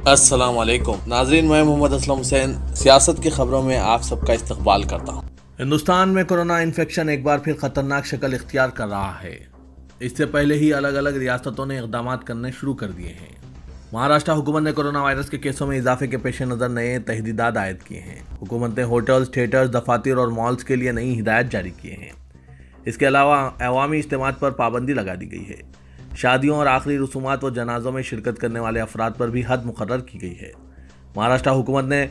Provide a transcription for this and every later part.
السلام علیکم ناظرین، میں محمد اسلم حسین سیاست کی خبروں میں آپ سب کا استقبال کرتا ہوں۔ ہندوستان میں کورونا انفیکشن ایک بار پھر خطرناک شکل اختیار کر رہا ہے۔ اس سے پہلے ہی الگ الگ ریاستوں نے اقدامات کرنے شروع کر دیے ہیں۔ مہاراشٹر حکومت نے کورونا وائرس کے کیسوں میں اضافے کے پیش نظر نئے تحدیدات عائد کیے ہیں۔ حکومت نے ہوٹلز، تھیٹرز، دفاتر اور مالز کے لیے نئی ہدایات جاری کیے ہیں۔ اس کے علاوہ عوامی اجتماعات پر پابندی لگا دی گئی ہے۔ شادیوں اور آخری رسومات و جنازوں میں شرکت کرنے والے افراد پر بھی حد مقرر کی گئی ہے۔ مہاراشٹر حکومت نے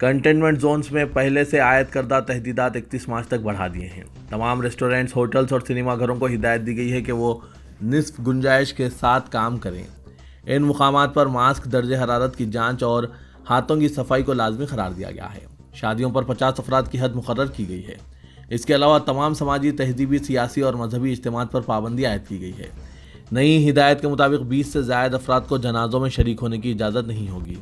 کنٹینمنٹ زونز میں پہلے سے عائد کردہ تحدیدات 31 مارچ تک بڑھا دیے ہیں۔ تمام ریسٹورنٹس، ہوٹلز اور سنیما گھروں کو ہدایت دی گئی ہے کہ وہ نصف گنجائش کے ساتھ کام کریں۔ ان مقامات پر ماسک، درجہ حرارت کی جانچ اور ہاتھوں کی صفائی کو لازمی قرار دیا گیا ہے۔ شادیوں پر 50 افراد کی حد مقرر کی گئی ہے۔ اس کے علاوہ تمام سماجی، تہذیبی، سیاسی اور مذہبی اجتماعات پر پابندی عائد کی گئی ہے۔ نئی ہدایت کے مطابق 20 سے زائد افراد کو جنازوں میں شریک ہونے کی اجازت نہیں ہوگی۔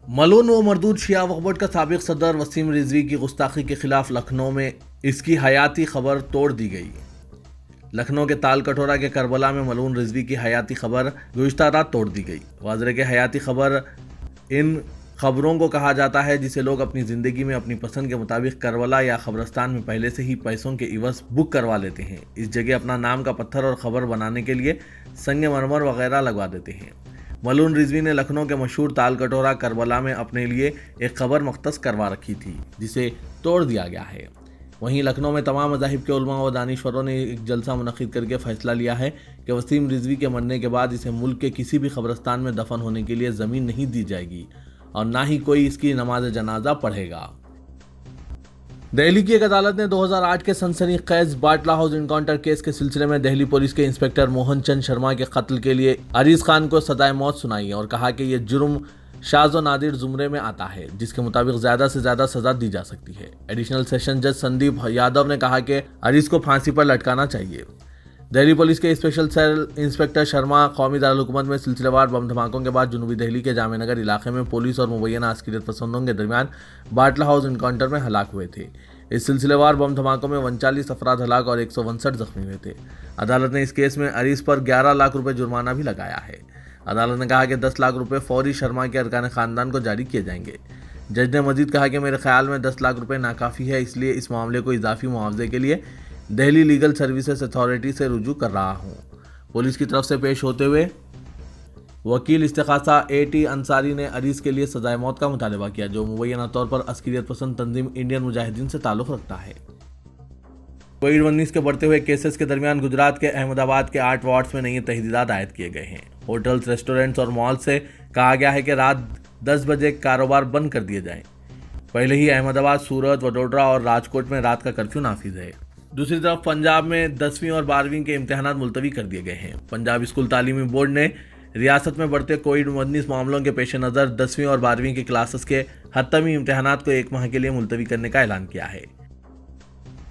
ملعون و مردود شیعہ وقف بورڈ کا سابق صدر وسیم رضوی کی گستاخی کے خلاف لکھنؤ میں اس کی حیاتی خبر توڑ دی گئی۔ لکھنؤ کے تال کٹورا کے کربلا میں ملعون رضوی کی حیاتی خبر گزشتہ رات توڑ دی گئی۔ واضح کہ حیاتی خبر ان خبروں کو کہا جاتا ہے جسے لوگ اپنی زندگی میں اپنی پسند کے مطابق کربلا یا قبرستان میں پہلے سے ہی پیسوں کے عوض بک کروا لیتے ہیں۔ اس جگہ اپنا نام کا پتھر اور خبر بنانے کے لیے سنگ مرمر وغیرہ لگوا دیتے ہیں۔ ملعون رضوی نے لکھنؤ کے مشہور تال کٹورا کربلا میں اپنے لیے ایک قبر مختص کروا رکھی تھی جسے توڑ دیا گیا ہے۔ وہیں لکھنؤ میں تمام مذاہب کے علماء و دانشوروں نے ایک جلسہ منعقد کر کے فیصلہ لیا ہے کہ وسیم رضوی کے مرنے کے بعد اسے ملک کے کسی بھی قبرستان میں دفن ہونے کے لیے زمین نہیں دی جائے گی اور نہ ہی کوئی اس کی نماز جنازہ پڑھے گا۔ دہلی کی ایک عدالت نے 2008 کے سنسنی خیز باٹلہ ہاؤس انکاؤنٹر کیس کے سلسلے میں دہلی پولیس کے انسپکٹر موہن چند شرما کے قتل کے لیے عریض خان کو سزائے موت سنائی اور کہا کہ یہ جرم شاذ و نادر زمرے میں آتا ہے جس کے مطابق زیادہ سے زیادہ سزا دی جا سکتی ہے۔ ایڈیشنل سیشن جج سندیپ یادو نے کہا کہ عریض کو پھانسی پر لٹکانا چاہیے۔ دہلی پولیس کے اسپیشل سیل انسپکٹر شرما قومی دارالحکومت میں سلسلہ وار بم دھماکوں کے بعد جنوبی دہلی کے جامع نگر علاقے میں پولیس اور مبینہ عسکریت پسندوں کے درمیان باٹلہ ہاؤس انکاؤنٹر میں ہلاک ہوئے تھے۔ اس سلسلہ وار بم دھماکوں میں 39 افراد ہلاک اور 159 زخمی ہوئے تھے۔ عدالت نے اس کیس میں عریض پر 11 لاکھ روپے جرمانہ بھی لگایا ہے۔ عدالت نے کہا کہ 10 لاکھ روپے فوری شرما کے ارکان خاندان کو جاری کیے جائیں گے۔ جج نے مزید کہا کہ میرے خیال میں 10 لاکھ روپے ناکافی ہے، اس لیے اس معاملے کو اضافی معاوضے کے لیے دہلی لیگل سروسز اتھارٹی سے رجوع کر رہا ہوں۔ پولیس کی طرف سے پیش ہوتے ہوئے وکیل استغاثہ A.T. انصاری نے عریض کے لیے سزائے موت کا مطالبہ کیا جو مبینہ طور پر عسکریت پسند تنظیم انڈین مجاہدین سے تعلق رکھتا ہے۔ کووڈ-19 کے بڑھتے ہوئے کیسز کے درمیان گجرات کے احمد آباد کے 8 وارڈز میں نئی تحدیدات عائد کیے گئے ہیں۔ ہوٹلز، ریسٹورنٹس اور مال سے کہا گیا ہے کہ رات 10 بجے کاروبار بند کر دیے جائیں۔ پہلے ہی احمد آباد، سورت، وڈودرا اور راجکوٹ میں رات کا کرفیو نافذ ہے۔ دوسری طرف پنجاب میں 10ویں اور 12ویں کے امتحانات ملتوی کر دیے گئے ہیں۔ پنجاب اسکول تعلیمی بورڈ نے ریاست میں بڑھتے کووڈ-19 معاملوں کے پیش نظر 10ویں اور 12ویں کی کلاسز کے حتمی امتحانات کو 1 ماہ کے لیے ملتوی کرنے کا اعلان کیا ہے۔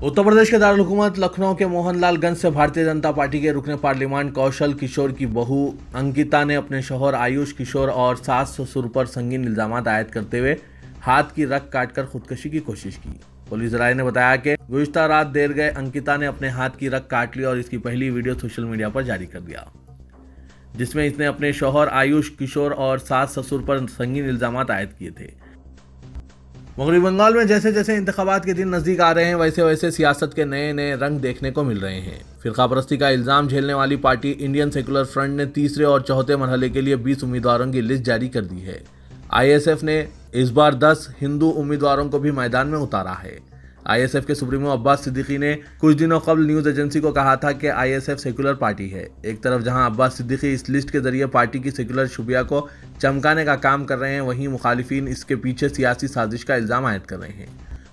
اتر پردیش کے دارالحکومت لکھنؤ کے موہن لال گنج سے بھارتیہ جنتا پارٹی کے رکن پارلیمان کوشل کشور کی بہو انکتا نے اپنے شوہر آیوش کشور اور ساس سسر پر سنگین الزامات عائد کرتے ہوئے ہاتھ کی رگ کاٹ کر خودکشی کی کوشش کی۔ پولیس ذرائع نے بتایا کہ گزشتہ رات دیر گئے انکتا نے اپنے ہاتھ کی رگ کاٹ لی اور اس کی پہلی ویڈیو سوشل میڈیا پر جاری کر دیا جس میں اس نے اپنے شوہر آیوش کشور اور ساس سسر پر سنگین الزامات عائد کیے تھے۔ مغربی بنگال میں جیسے جیسے انتخابات کے دن نزدیک آ رہے ہیں ویسے ویسے سیاست کے نئے نئے رنگ دیکھنے کو مل رہے ہیں۔ فرقہ پرستی کا الزام جھیلنے والی پارٹی انڈین سیکولر فرنٹ نے تیسرے اور چوتھے مرحلے کے لیے 20 امیدواروں کی لسٹ جاری کر دی ہے۔ ISF نے اس بار 10 ہندو امیدواروں کو بھی میدان میں اتارا ہے۔ ISF کے سپریمو عباس صدیقی نے کچھ دنوں قبل نیوز ایجنسی کو کہا تھا کہ ISF سیکولر پارٹی ہے۔ ایک طرف جہاں عباس صدیقی اس لسٹ کے ذریعے پارٹی کی سیکولر شبیہ کو چمکانے کا کام کر رہے ہیں، وہیں مخالفین اس کے پیچھے سیاسی سازش کا الزام عائد کر رہے ہیں۔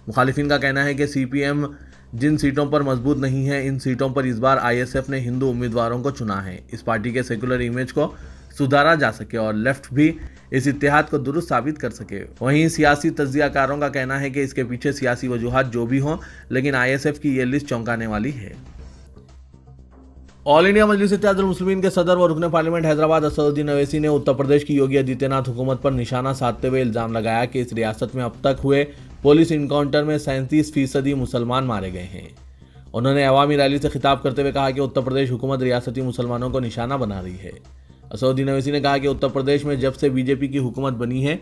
مخالفین کا کہنا ہے کہ CPM جن سیٹوں پر مضبوط نہیں ہے ان سیٹوں پر اس بار ISF نے ہندو امیدواروں کو چنا ہے، اس پارٹی کے سیکولر امیج کو سدھارا جا سکے اور لیفٹ بھی اس اتحاد کو درست ثابت کر سکے۔ وہیں سیاسی تجزیہ کاروں کا کہنا ہے کہ اس کے پیچھے سیاسی وجوہات جو بھی ہوں لیکن ISF کی یہ لسٹ چونکانے والی ہے۔ آل انڈیا مجلس اتحاد المسلمین کے صدر و رکن پارلیمنٹ حیدرآباد اسد الدین اویسی نے اتر پردیش کی یوگی آدتیہ ناتھ حکومت پر نشانہ سادھتے ہوئے الزام لگایا کہ اس ریاست میں اب تک ہوئے پولیس انکاؤنٹر میں 37% مسلمان مارے گئے ہیں۔ انہوں نے عوامی ریلی سے خطاب کرتے ہوئے کہا کہ اتر پردیش حکومت ریاستی مسلمانوں کو نشانہ بنا رہی ہے۔ اسودین اویسی نے کہا کہ اتر پردیش میں جب سے بی جے پی کی حکومت بنی ہے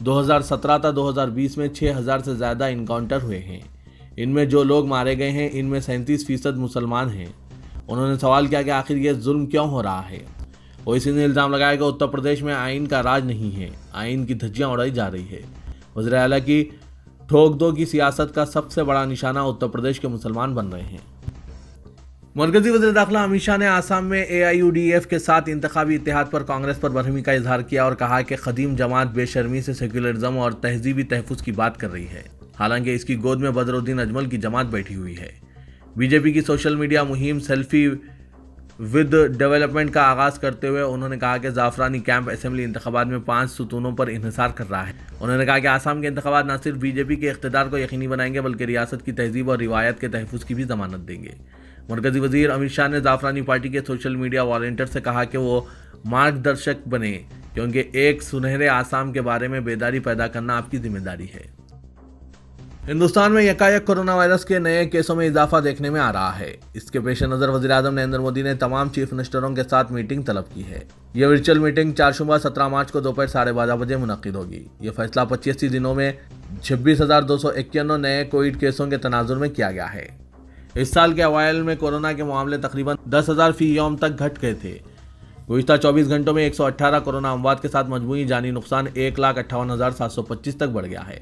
2017 تا 2020 میں 6000 سے زیادہ انکاؤنٹر ہوئے ہیں. ان میں جو لوگ مارے گئے ہیں ان میں 37% مسلمان ہیں. انہوں نے سوال کیا کہ آخر یہ ظلم کیوں ہو رہا ہے. اویسی نے الزام لگایا کہ اتر پردیش میں آئین کا راج نہیں ہے, آئین کی دھجیاں اڑائی جا رہی ہے. وزیر اعلیٰ کی ٹھوک دو کی سیاست کا سب سے بڑا نشانہ اتر پردیش کے مسلمان بن رہے ہیں. مرکزی وزیر داخلہ امت شاہ نے آسام میں AIUDF کے ساتھ انتخابی اتحاد پر کانگریس پر برہمی کا اظہار کیا اور کہا کہ قدیم جماعت بے شرمی سے سیکولرزم اور تہذیبی تحفظ کی بات کر رہی ہے, حالانکہ اس کی گود میں بدرالدین اجمل کی جماعت بیٹھی ہوئی ہے. بی جے پی کی سوشل میڈیا مہم سیلفی ود ڈیولپمنٹ کا آغاز کرتے ہوئے انہوں نے کہا کہ زعفرانی کیمپ اسمبلی انتخابات میں 5 ستونوں پر انحصار کر رہا ہے. انہوں نے کہا کہ آسام کے انتخابات نہ صرف بی جے پی کے اقتدار کو یقینی بنائیں گے بلکہ ریاست کی تہذیب اور روایت کے تحفظ کی بھی ضمانت دیں گے. مرکزی وزیر امت شاہ نے زعفرانی پارٹی کے سوشل میڈیا والنٹیئر سے کہا کہ وہ مارگ درشک بنے کیونکہ ایک سنہرے آسام کے بارے میں بیداری پیدا کرنا آپ کی ذمہ داری ہے. ہندوستان میں یکایک کورونا وائرس کے نئے کیسوں میں اضافہ دیکھنے میں آ رہا ہے. اس کے پیش نظر وزیر اعظم نریندر مودی نے تمام چیف منسٹروں کے ساتھ میٹنگ طلب کی ہے. یہ ورچوئل میٹنگ چہارشنبہ 17 مارچ کو دوپہر 12:30 بجے منعقد ہوگی. یہ فیصلہ 85 دنوں میں 26,291 نئے کووڈ کیسوں کے تناظر میں کیا گیا ہے. اس سال کے اوائل میں کورونا کے معاملے تقریباً 10,000 فی یوم تک گھٹ گئے تھے. گزشتہ 24 گھنٹوں میں 118 کورونا اموات کے ساتھ مجموعی جانی نقصان 1,58,725 تک بڑھ گیا ہے.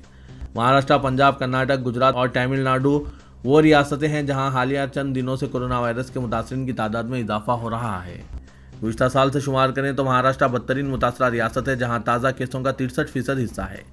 مہاراشٹر، پنجاب، کرناٹک، گجرات اور تمل ناڈو وہ ریاستیں ہیں جہاں حالیہ چند دنوں سے کورونا وائرس کے متاثرین کی تعداد میں اضافہ ہو رہا ہے. گزشتہ سال سے شمار کریں تو مہاراشٹر بدترین متاثرہ ریاست ہے جہاں تازہ کیسوں کا 63% حصہ ہے.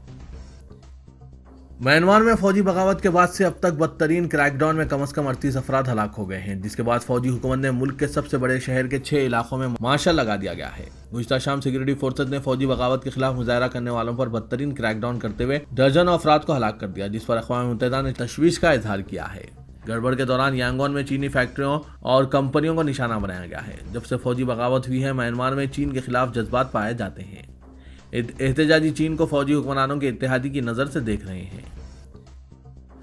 میانمار میں فوجی بغاوت کے بعد سے اب تک بدترین کریک ڈاؤن میں کم از کم 38 افراد ہلاک ہو گئے ہیں، جس کے بعد فوجی حکومت نے ملک کے سب سے بڑے شہر کے 6 علاقوں میں مارشل لگا دیا گیا ہے. گزشتہ شام سیکورٹی فورسز نے فوجی بغاوت کے خلاف مظاہرہ کرنے والوں پر بدترین کریک ڈاؤن کرتے ہوئے درجنوں افراد کو ہلاک کر دیا، جس پر اقوام متحدہ نے تشویش کا اظہار کیا ہے. گڑبڑ کے دوران یانگون میں چینی فیکٹریوں اور کمپنیوں کو نشانہ بنایا گیا ہے. جب سے فوجی بغاوت ہوئی ہے میانمار میں چین کے خلاف جذبات پائے جاتے ہیں. احتجاجی چین کو فوجی حکمرانوں کے اتحادی کی نظر سے دیکھ رہے ہیں.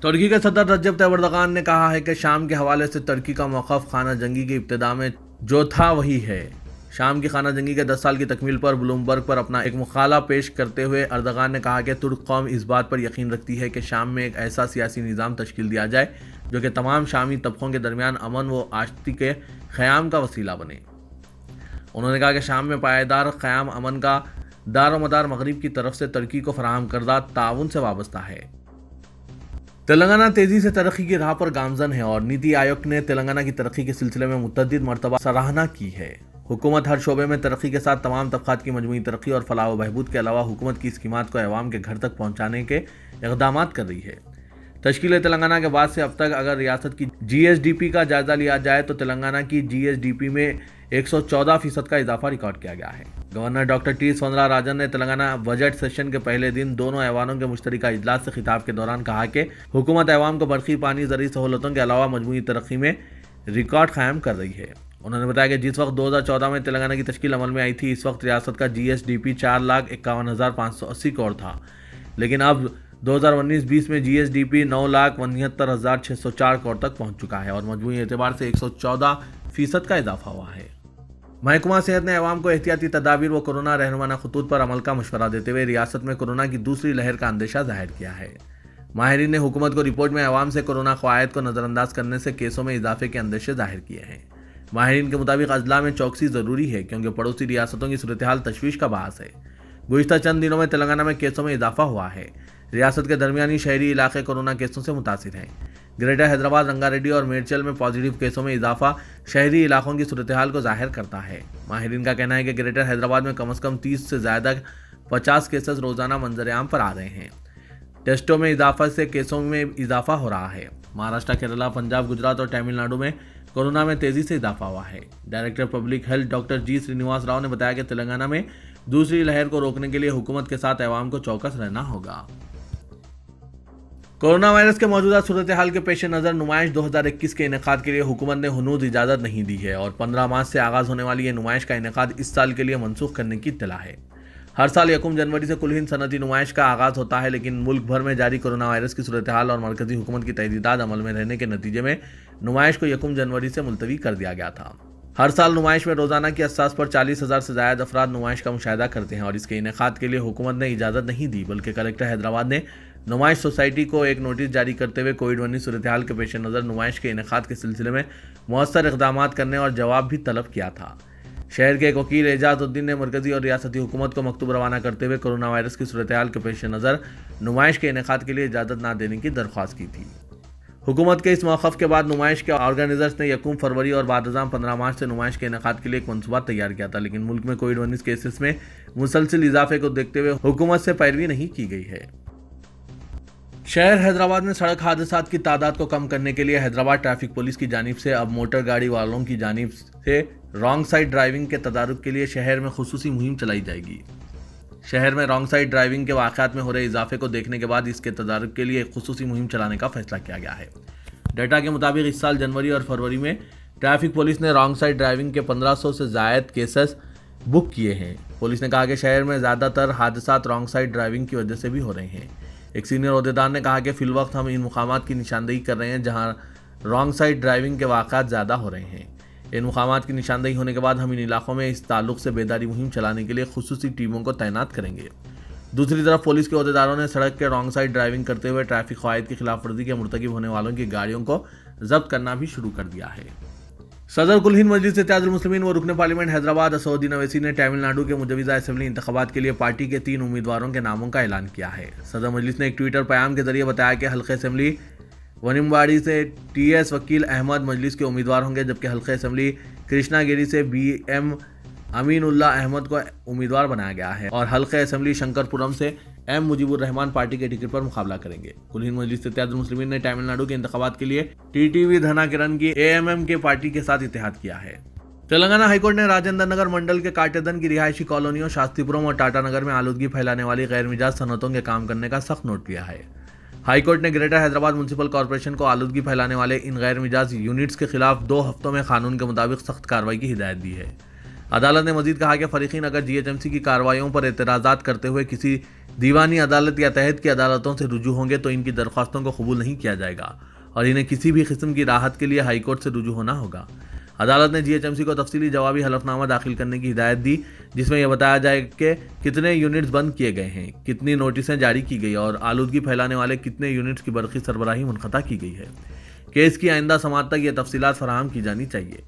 ترکی کے صدر رجب طیب اردوغان نے کہا ہے کہ شام کے حوالے سے ترکی کا موقف خانہ جنگی کی ابتدا میں جو تھا وہی ہے. شام کی خانہ جنگی کے 10 سال کی تکمیل پر بلومبرگ پر اپنا ایک مقالہ پیش کرتے ہوئے اردوغان نے کہا کہ ترک قوم اس بات پر یقین رکھتی ہے کہ شام میں ایک ایسا سیاسی نظام تشکیل دیا جائے جو کہ تمام شامی طبقوں کے درمیان امن و آشتی کے قیام کا وسیلہ بنے. انہوں نے کہا کہ شام میں پائیدار قیام امن کا دار و مدار مغرب کی طرف سے ترکی کو فراہم کردہ تعاون سے وابستہ ہے. تلنگانہ تیزی سے ترقی کی راہ پر گامزن ہے اور نیتی آیوگ نے تلنگانہ کی ترقی کے سلسلے میں متعدد مرتبہ سراہنا کی ہے. حکومت ہر شعبے میں ترقی کے ساتھ تمام طبقات کی مجموعی ترقی اور فلاح و بہبود کے علاوہ حکومت کی اسکیمات کو عوام کے گھر تک پہنچانے کے اقدامات کر رہی ہے. تشکیل تلنگانہ کے بعد سے اب تک اگر ریاست کی GSDP کا جائزہ لیا جائے تو تلنگانہ کی GSDP میں 114% کا اضافہ ریکارڈ کیا گیا ہے. Governor doctor T Soundara Rajan نے تلنگانہ بجٹ سیشن کے پہلے دن دونوں ایوانوں کے مشترکہ اجلاس سے خطاب کے دوران کہا کہ حکومت عوام کو برقی، پانی، زرعی سہولتوں کے علاوہ مجموعی ترقی میں ریکارڈ قائم کر رہی ہے. انہوں نے بتایا کہ جس وقت 2014 میں تلنگانہ کی تشکیل عمل میں آئی تھی اس وقت ریاست کا GSDP 4,51,580 کروڑ تھا، لیکن اب 2019-20 میں GSDP 9,69,604 کروڑ تک پہنچ چکا ہے اور مجموعی اعتبار سے 114% کا اضافہ ہوا ہے. محکمہ صحت نے عوام کو احتیاطی تدابیر و کورونا رہنمانہ خطوط پر عمل کا مشورہ دیتے ہوئے ریاست میں کورونا کی دوسری لہر کا اندیشہ ظاہر کیا ہے. ماہرین نے حکومت کو رپورٹ میں عوام سے کورونا قواعد کو نظر انداز کرنے سے کیسوں میں اضافے کے اندیشے ظاہر کیے ہیں. ماہرین کے مطابق اضلاع میں چوکسی ضروری ہے کیونکہ پڑوسی ریاستوں کی صورتحال تشویش کا باعث ہے. گزشتہ چند دنوں میں تلنگانہ میں کیسوں میں اضافہ ہوا ہے. ریاست کے درمیانی شہری علاقے کورونا کیسوں سے متاثر ہیں. گریٹر حیدرآباد، رنگا ریڈی اور میڈچل میں پازیٹیو کیسوں میں اضافہ شہری علاقوں کی صورتحال کو ظاہر کرتا ہے. ماہرین کا کہنا ہے کہ گریٹر حیدرآباد میں کم از کم 30 سے زیادہ 50 کیسز روزانہ منظر عام پر آ رہے ہیں. ٹیسٹوں میں اضافہ سے کیسوں میں اضافہ ہو رہا ہے. مہاراشٹر، کیرلا، پنجاب، گجرات اور تمل ناڈو میں کورونا میں تیزی سے اضافہ ہوا ہے. ڈائریکٹر پبلک ہیلتھ ڈاکٹر جی سرینیواس راؤ نے بتایا کہ تلنگانہ میں دوسری لہر کو روکنے کے لیے حکومت کے ساتھ عوام کو چوکس رہنا ہوگا. کورونا وائرس کے موجودہ صورتحال کے پیش نظر نمائش 2021 کے انعقاد کے لیے حکومت نے ہنوز اجازت نہیں دی ہے اور 15 مارچ سے آغاز ہونے والی یہ نمائش کا انعقاد اس سال کے لیے منسوخ کرنے کی اطلاع ہے. ہر سال 1 جنوری سے کل ہند صنعتی نمائش کا آغاز ہوتا ہے، لیکن ملک بھر میں جاری کورونا وائرس کی صورتحال اور مرکزی حکومت کی تحدیدات عمل میں رہنے کے نتیجے میں نمائش کو 1 جنوری سے ملتوی کر دیا گیا تھا. ہر سال نمائش میں روزانہ کی اساس پر 40,000 سے زائد افراد نمائش کا مشاہدہ کرتے ہیں اور اس کے انعقاد کے لیے حکومت نے اجازت نہیں دی، بلکہ کلکٹر حیدرآباد نے نمائش سوسائٹی کو ایک نوٹس جاری کرتے ہوئے کووڈ-19 صورتحال کے پیش نظر نمائش کے انعقاد کے سلسلے میں مؤثر اقدامات کرنے اور جواب بھی طلب کیا تھا۔ شہر کے ایک وکیل اعجاز الدین نے مرکزی اور ریاستی حکومت کو مکتوب روانہ کرتے ہوئے کورونا وائرس کی صورتحال کے پیش نظر نمائش کے انعقاد کے لیے اجازت نہ دینے کی درخواست کی تھی۔ حکومت کے اس موقف کے بعد نمائش کے آرگنائزرز نے 1 فروری اور بعد ازاں 15 مارچ سے نمائش کے انعقاد کے لیے ایک منصوبہ تیار کیا تھا، لیکن ملک میں کووڈ-19 کیسز میں مسلسل اضافے کو دیکھتے ہوئے حکومت سے پیروی نہیں کی گئی ہے۔ شہر حیدرآباد میں سڑک حادثات کی تعداد کو کم کرنے کے لیے حیدرآباد ٹریفک پولیس کی جانب سے اب موٹر گاڑی والوں کی جانب سے رانگ سائڈ ڈرائیونگ کے تدارک کے لیے شہر میں خصوصی مہم چلائی جائے گی۔ شہر میں رانگ سائڈ ڈرائیونگ کے واقعات میں ہو رہے اضافے کو دیکھنے کے بعد اس کے تدارک کے لیے ایک خصوصی مہم چلانے کا فیصلہ کیا گیا ہے۔ ڈیٹا کے مطابق اس سال جنوری اور فروری میں ٹریفک پولیس نے رانگ سائڈ ڈرائیونگ کے 1500 سے زائد کیسز بک کیے ہیں۔ پولیس نے کہا کہ شہر میں زیادہ تر حادثات رانگ سائڈ ڈرائیونگ کی وجہ سے بھی ہو رہے ہیں۔ ایک سینئر عہدیدار نے کہا کہ فی الوقت ہم ان مقامات کی نشاندہی کر رہے ہیں جہاں رانگ سائڈ ڈرائیونگ کے واقعات زیادہ ہو رہے ہیں۔ ان مقامات کی نشاندہی ہونے کے بعد ہم ان علاقوں میں اس تعلق سے بیداری مہم چلانے کے لیے خصوصی ٹیموں کو تعینات کریں گے۔ دوسری طرف پولیس کے عہدیداروں نے سڑک کے رانگ سائڈ ڈرائیونگ کرتے ہوئے ٹریفک قواعد کی خلاف ورزی کے مرتکب ہونے والوں کی گاڑیوں کو ضبط کرنا بھی شروع کر دیا ہے۔ صدر کل ہند مجلس اتحاد المسلمین و رکن پارلیمنٹ حیدرآباد اسد الدین اویسی نے تمل ناڈو کے مجوزہ اسمبلی انتخابات کے لیے پارٹی کے 3 امیدواروں کے ناموں کا اعلان کیا ہے۔ صدر مجلس نے ایک ٹویٹر پیام کے ذریعے بتایا کہ حلقہ اسمبلی ونمواڑی سے ٹی ایس وکیل احمد مجلس کے امیدوار ہوں گے، جبکہ حلقہ اسمبلی کرشنا گیری سے بی ایم امین اللہ احمد کو امیدوار بنایا گیا ہے اور حلقہ اسمبلی شنکر پورم سے ایم مجیب الرحمان پارٹی کے ٹکٹ پر مقابلہ کریں گے۔ کل ہند مجلس اتحاد المسلمین نے تمل ناڈو کے انتخابات کے لیے ٹی ٹی وی دھنا کرن کی اے ایم ایم کے پارٹی کے ساتھ اتحاد کیا ہے۔ تلنگانہ ہائی کورٹ نے راجندر نگر منڈل کے کاٹیدن کی رہائشی کالونیوں شاستری پورم اور ٹاٹا نگر میں آلودگی پھیلانے والی غیر مجاز صنعتوں کے کام کرنے کا سخت نوٹ دیا ہے۔ ہائی کورٹ نے گریٹر حیدرآباد میونسپل کارپوریشن کو آلودگی پھیلانے والے ان غیر مجاز یونٹس کے خلاف 2 ہفتوں میں قانون کے مطابق سخت کارروائی کی ہدایت دی ہے۔ عدالت نے مزید کہا کہ فریقین اگر جی ایچ ایم سی کی کارروائیوں پر اعتراضات کرتے ہوئے کسی دیوانی عدالت یا تحت کی عدالتوں سے رجوع ہوں گے تو ان کی درخواستوں کو قبول نہیں کیا جائے گا اور انہیں کسی بھی قسم کی راحت کے لیے ہائی کورٹ سے رجوع ہونا ہوگا۔ عدالت نے جی ایچ ایم سی کو تفصیلی جوابی حلف نامہ داخل کرنے کی ہدایت دی، جس میں یہ بتایا جائے کہ کتنے یونٹس بند کیے گئے ہیں، کتنی نوٹسیں جاری کی گئی اور آلودگی پھیلانے والے کتنے یونٹس کی برقی سربراہی منقطع کی گئی ہے۔ کیس کی آئندہ سماعت تک یہ تفصیلات فراہم کی جانی چاہیے۔